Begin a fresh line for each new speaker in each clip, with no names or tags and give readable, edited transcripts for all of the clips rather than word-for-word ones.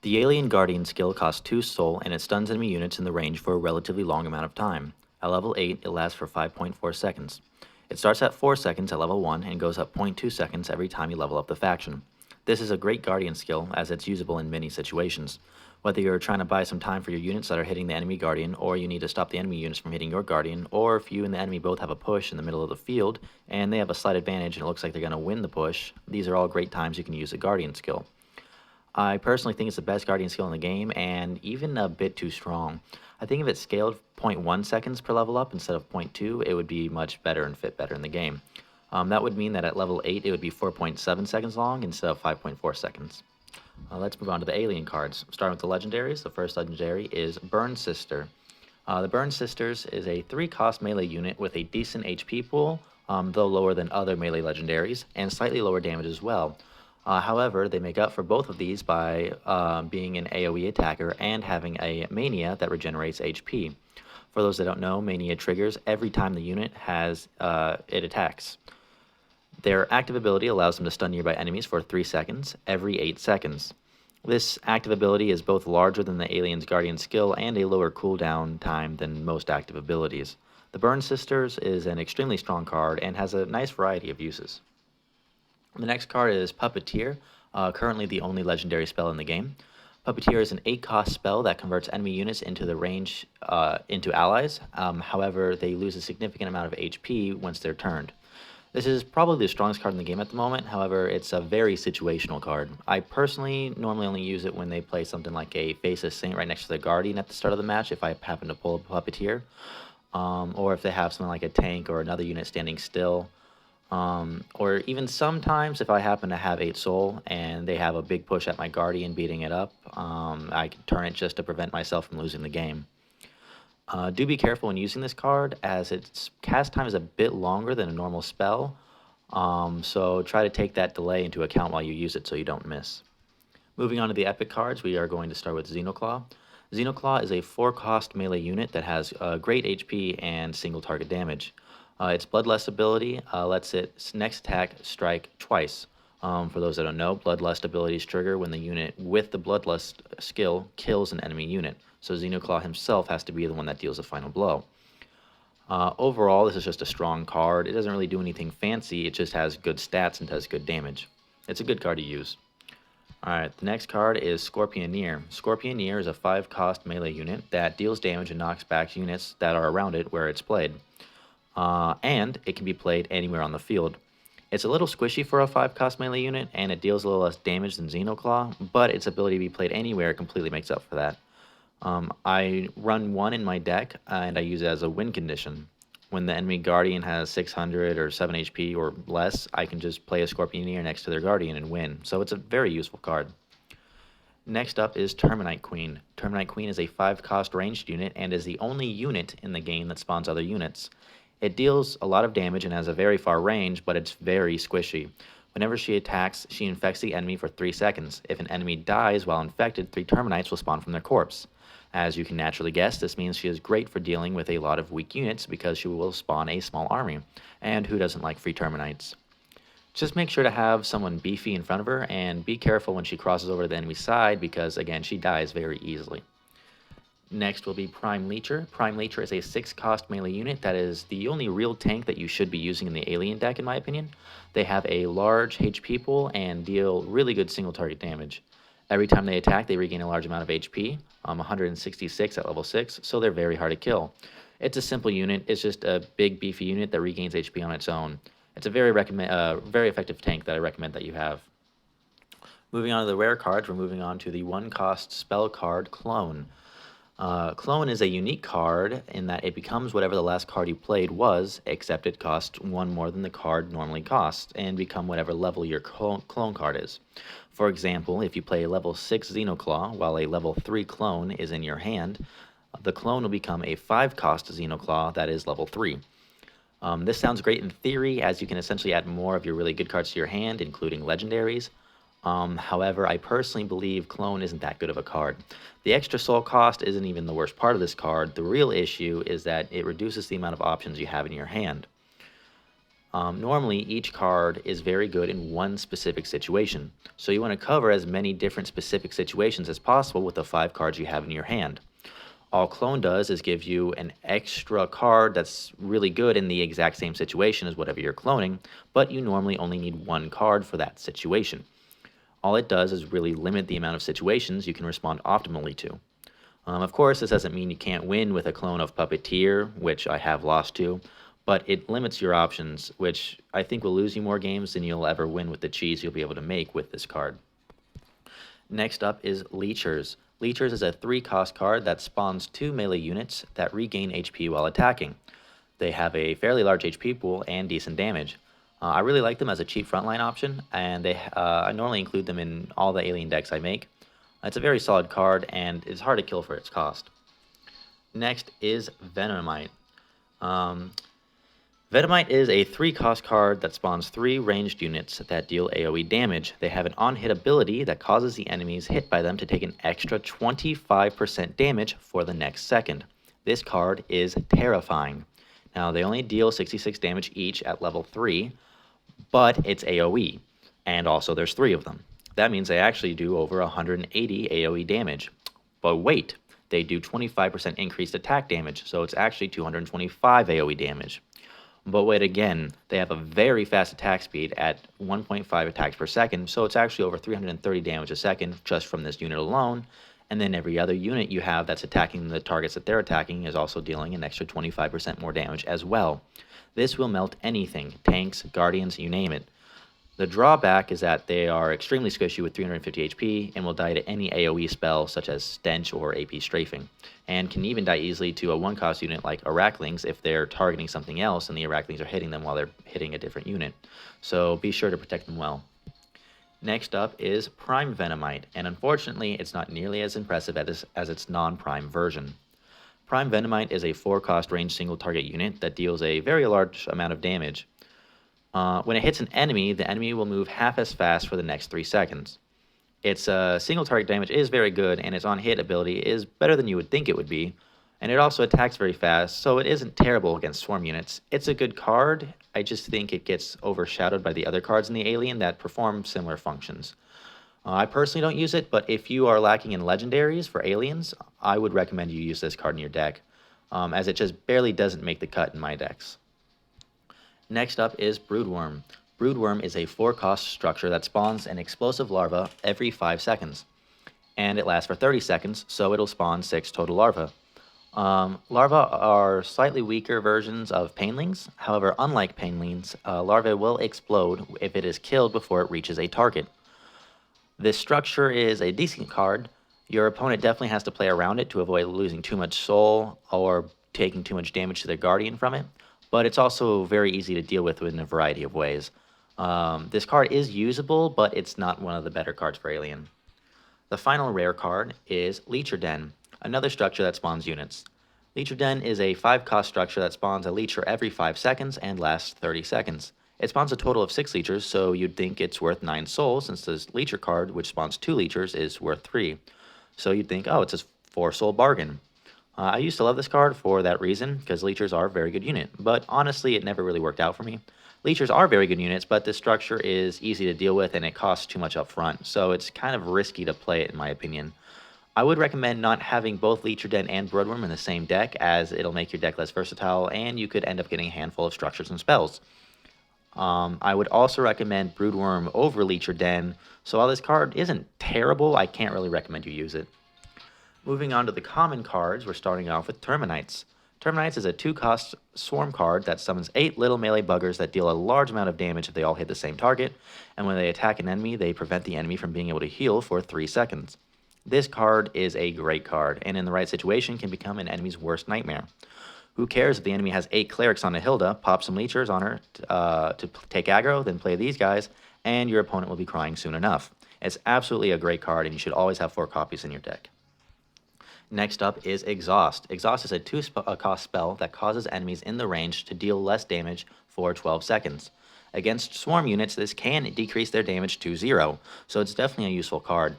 The Alien Guardian skill costs 2 soul and it stuns enemy units in the range for a relatively long amount of time. At level 8, it lasts for 5.4 seconds. It starts at 4 seconds at level 1 and goes up zero point 0.2 seconds every time you level up the faction. This is a great Guardian skill as it's usable in many situations. Whether you're trying to buy some time for your units that are hitting the enemy Guardian, or you need to stop the enemy units from hitting your Guardian, or if you and the enemy both have a push in the middle of the field and they have a slight advantage and it looks like they're going to win the push, these are all great times you can use a Guardian skill. I personally think it's the best Guardian skill in the game, and even a bit too strong. I think if it scaled zero point 0.1 seconds per level up instead of zero point 0.2, it would be much better and fit better in the game. That would mean that at level 8, it would be 4.7 seconds long instead of 5.4 seconds. Let's move on to the alien cards. Starting with the legendaries, the first legendary is Berns Sister. The Berns Sisters is a 3-cost melee unit with a decent HP pool, though lower than other melee legendaries, and slightly lower damage as well. However, they make up for both of these by being an AoE attacker and having a mania that regenerates HP. For those that don't know, mania triggers every time the unit it attacks. Their active ability allows them to stun nearby enemies for 3 seconds every 8 seconds. This active ability is both larger than the Alien's Guardian skill and a lower cooldown time than most active abilities. The Berns Sisters is an extremely strong card and has a nice variety of uses. The next card is Puppeteer, currently the only legendary spell in the game. Puppeteer is an 8-cost spell that converts enemy units into the range into allies. However, they lose a significant amount of HP once they're turned. This is probably the strongest card in the game at the moment. However, it's a very situational card. I personally normally only use it when they play something like a Faceless Saint right next to the Guardian at the start of the match if I happen to pull a Puppeteer. Or if they have something like a tank or another unit standing still. Or even sometimes if I happen to have 8 soul and they have a big push at my Guardian beating it up, I can turn it just to prevent myself from losing the game. Do be careful when using this card as its cast time is a bit longer than a normal spell, so try to take that delay into account while you use it so you don't miss. Moving on to the epic cards, we are going to start with Xenoclaw. Xenoclaw is a 4-cost melee unit that has great HP and single target damage. Its Bloodlust ability lets its next attack strike twice. For those that don't know, Bloodlust abilities trigger when the unit with the Bloodlust skill kills an enemy unit. So Xenoclaw himself has to be the one that deals the final blow. Overall, this is just a strong card. It doesn't really do anything fancy. It just has good stats and does good damage. It's a good card to use. Alright, the next card is Scorpioneer. Scorpioneer is a 5-cost melee unit that deals damage and knocks back units that are around it where it's played. And it can be played anywhere on the field. It's a little squishy for a 5-cost melee unit, and it deals a little less damage than Xenoclaw, but its ability to be played anywhere completely makes up for that. I run one in my deck, and I use it as a win condition. When the enemy Guardian has 600 or 7 HP or less, I can just play a Scorpioneer next to their Guardian and win, so it's a very useful card. Next up is Terminite Queen. Terminite Queen is a 5-cost ranged unit and is the only unit in the game that spawns other units. It deals a lot of damage and has a very far range, but it's very squishy. Whenever she attacks, she infects the enemy for 3 seconds. If an enemy dies while infected, 3 Terminites will spawn from their corpse. As you can naturally guess, this means she is great for dealing with a lot of weak units because she will spawn a small army. And who doesn't like free Terminites? Just make sure to have someone beefy in front of her, and be careful when she crosses over to the enemy side because, again, she dies very easily. Next will be Prime Leecher. Prime Leecher is a 6-cost melee unit that is the only real tank that you should be using in the Alien deck, in my opinion. They have a large HP pool and deal really good single target damage. Every time they attack, they regain a large amount of HP, 166 at level 6, so they're very hard to kill. It's a simple unit. It's just a big, beefy unit that regains HP on its own. It's a very effective tank that I recommend that you have. Moving on to the rare cards, we're moving on to the 1-cost spell card, Clone. Clone is a unique card in that it becomes whatever the last card you played was, except it costs 1 more than the card normally costs, and become whatever level your clone card is. For example, if you play a level 6 Xenoclaw while a level 3 clone is in your hand, the clone will become a 5-cost Xenoclaw that is level 3. This sounds great in theory, as you can essentially add more of your really good cards to your hand, including legendaries. However, I personally believe Clone isn't that good of a card. The extra soul cost isn't even the worst part of this card. The real issue is that it reduces the amount of options you have in your hand. Normally, each card is very good in one specific situation, so you want to cover as many different specific situations as possible with the 5 cards you have in your hand. All Clone does is give you an extra card that's really good in the exact same situation as whatever you're cloning, but you normally only need 1 card for that situation. All it does is really limit the amount of situations you can respond optimally to. Of course, this doesn't mean you can't win with a clone of Puppeteer, which I have lost to, but it limits your options, which I think will lose you more games than you'll ever win with the cheese you'll be able to make with this card. Next up is Leechers. Leechers is a 3-cost card that spawns 2 melee units that regain HP while attacking. They have a fairly large HP pool and decent damage. I really like them as a cheap frontline option, and I normally include them in all the alien decks I make. It's a very solid card, and it's hard to kill for its cost. Next is Venomite. Venomite is a 3-cost card that spawns 3 ranged units that deal AoE damage. They have an on-hit ability that causes the enemies hit by them to take an extra 25% damage for the next second. This card is terrifying. Now, they only deal 66 damage each at level 3, but it's AoE, and also there's 3 of them. That means they actually do over 180 AoE damage. But wait, they do 25% increased attack damage, so it's actually 225 AoE damage. But wait again, they have a very fast attack speed at 1.5 attacks per second, so it's actually over 330 damage a second just from this unit alone. And then every other unit you have that's attacking the targets that they're attacking is also dealing an extra 25% more damage as well. This will melt anything, tanks, guardians, you name it. The drawback is that they are extremely squishy with 350 HP and will die to any AoE spell such as Stench or AP Strafing, and can even die easily to a 1-cost unit like Arachlings if they're targeting something else and the Arachlings are hitting them while they're hitting a different unit. So be sure to protect them well. Next up is Prime Venomite, and unfortunately it's not nearly as impressive as its non-prime version. Prime Venomite is a 4-cost range single target unit that deals a very large amount of damage. When it hits an enemy, the enemy will move half as fast for the next 3 seconds. Its single target damage is very good, and its on-hit ability is better than you would think it would be, and it also attacks very fast, so it isn't terrible against swarm units. It's a good card, I just think it gets overshadowed by the other cards in the Alien that perform similar functions. I personally don't use it, but if you are lacking in legendaries for aliens, I would recommend you use this card in your deck, as it just barely doesn't make the cut in my decks. Next up is Broodworm. Broodworm is a 4-cost structure that spawns an explosive larva every 5 seconds. And it lasts for 30 seconds, so it'll spawn 6 total larvae. Larvae are slightly weaker versions of Painlings. However, unlike Painlings, larvae will explode if it is killed before it reaches a target. This structure is a decent card. Your opponent definitely has to play around it to avoid losing too much soul or taking too much damage to their guardian from it. But it's also very easy to deal with in a variety of ways. This card is usable, but it's not one of the better cards for Alien. The final rare card is Leecher Den, another structure that spawns units. Leecher Den is a 5-cost structure that spawns a Leecher every 5 seconds and lasts 30 seconds. It spawns a total of 6 Leechers, so you'd think it's worth 9 souls, since this Leecher card, which spawns 2 Leechers, is worth 3. So you'd think, oh, it's a 4-soul bargain. I used to love this card for that reason, because Leechers are a very good unit, but honestly it never really worked out for me. Leechers are very good units, but this structure is easy to deal with and it costs too much up front, so it's kind of risky to play it in my opinion. I would recommend not having both Leecher Den and Broodworm in the same deck, as it'll make your deck less versatile and you could end up getting a handful of structures and spells. I would also recommend Broodworm over Leecher Den, so while this card isn't terrible, I can't really recommend you use it. Moving on to the common cards, we're starting off with Terminites. Terminites is a 2-cost swarm card that summons 8 little melee buggers that deal a large amount of damage if they all hit the same target, and when they attack an enemy, they prevent the enemy from being able to heal for 3 seconds. This card is a great card, and in the right situation can become an enemy's worst nightmare. Who cares if the enemy has 8 clerics on a Hilda, pop some Leechers on her to take aggro, then play these guys, and your opponent will be crying soon enough. It's absolutely a great card, and you should always have 4 copies in your deck. Next up is Exhaust. Exhaust is a 2-cost spell that causes enemies in the range to deal less damage for 12 seconds. Against swarm units, this can decrease their damage to 0, so it's definitely a useful card.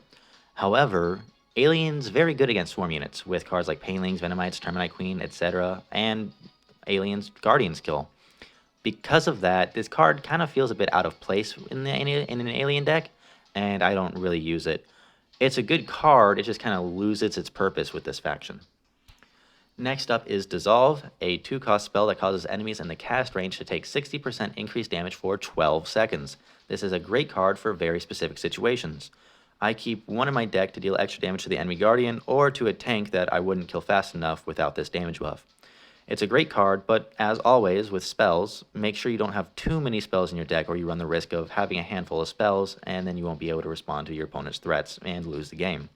However, Alien's very good against swarm units, with cards like Painlings, Venomites, Terminite Queen, etc., and Alien's Guardian's Kill. Because of that, this card kind of feels a bit out of place in an alien deck, and I don't really use it. It's a good card, it just kind of loses its purpose with this faction. Next up is Dissolve, a 2-cost spell that causes enemies in the cast range to take 60% increased damage for 12 seconds. This is a great card for very specific situations. I keep one in my deck to deal extra damage to the enemy guardian or to a tank that I wouldn't kill fast enough without this damage buff. It's a great card, but as always with spells, make sure you don't have too many spells in your deck or you run the risk of having a handful of spells and then you won't be able to respond to your opponent's threats and lose the game.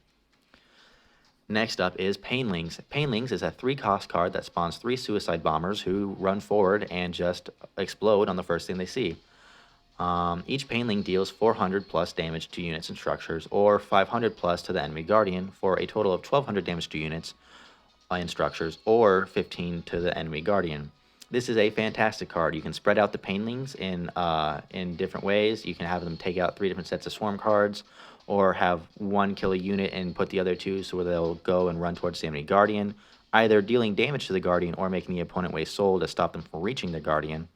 Next up is Painlings. Painlings is a 3-cost card that spawns 3 suicide bombers who run forward and just explode on the first thing they see. Each Painling deals 400 plus damage to units and structures, or 500 plus to the enemy guardian, for a total of 1200 damage to units and structures, or 15 to the enemy guardian. This is a fantastic card. You can spread out the Painlings in different ways. You can have them take out 3 different sets of swarm cards, or have one kill a unit and put the other 2 so they'll go and run towards the enemy guardian, either dealing damage to the guardian or making the opponent waste soul to stop them from reaching the guardian.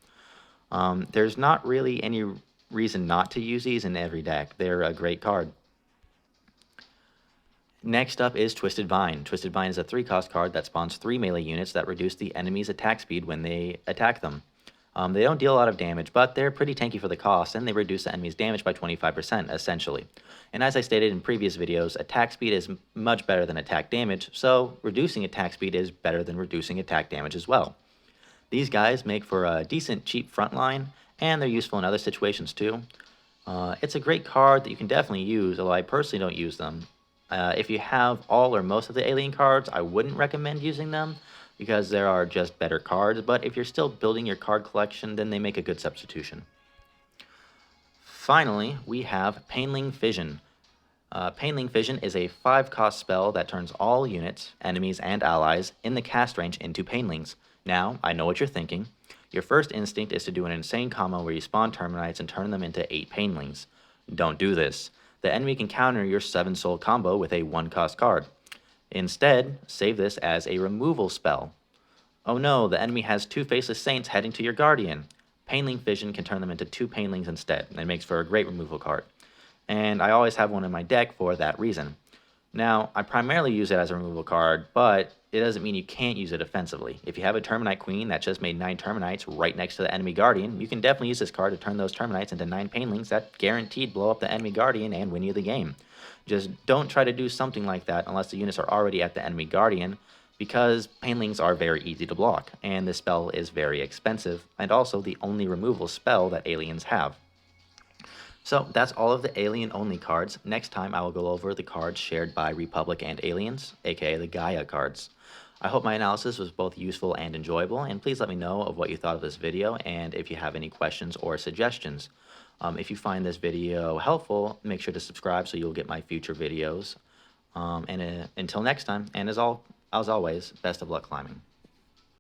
There's not really any reason not to use these in every deck. They're a great card. Next up is Twisted Vine. Twisted Vine is a 3-cost card that spawns 3 melee units that reduce the enemy's attack speed when they attack them. They don't deal a lot of damage, but they're pretty tanky for the cost, and they reduce the enemy's damage by 25%, essentially. And as I stated in previous videos, attack speed is much better than attack damage, so reducing attack speed is better than reducing attack damage as well. These guys make for a decent, cheap front line, and they're useful in other situations too. It's a great card that you can definitely use, although I personally don't use them. If you have all or most of the alien cards, I wouldn't recommend using them, because there are just better cards, but if you're still building your card collection, then they make a good substitution. Finally, we have Painling Fission. Painling Fission is a 5-cost spell that turns all units, enemies, and allies in the cast range into Painlings. Now, I know what you're thinking. Your first instinct is to do an insane combo where you spawn Terminites and turn them into 8 Painlings. Don't do this. The enemy can counter your 7-soul combo with a 1-cost card. Instead, save this as a removal spell. Oh no, the enemy has 2 Faceless Saints heading to your Guardian. Painling Fission can turn them into 2 Painlings instead, and it makes for a great removal card. And I always have one in my deck for that reason. Now, I primarily use it as a removal card, but it doesn't mean you can't use it offensively. If you have a Terminite Queen that just made 9 Terminites right next to the enemy Guardian, you can definitely use this card to turn those Terminites into 9 Painlings that guaranteed blow up the enemy Guardian and win you the game. Just don't try to do something like that unless the units are already at the enemy Guardian, because Painlings are very easy to block, and this spell is very expensive, and also the only removal spell that aliens have. So that's all of the alien-only cards. Next time I will go over the cards shared by Republic and Aliens, aka the Gaia cards. I hope my analysis was both useful and enjoyable, and please let me know of what you thought of this video and if you have any questions or suggestions. If you find this video helpful, make sure to subscribe so you'll get my future videos. Until next time, and as always, best of luck climbing.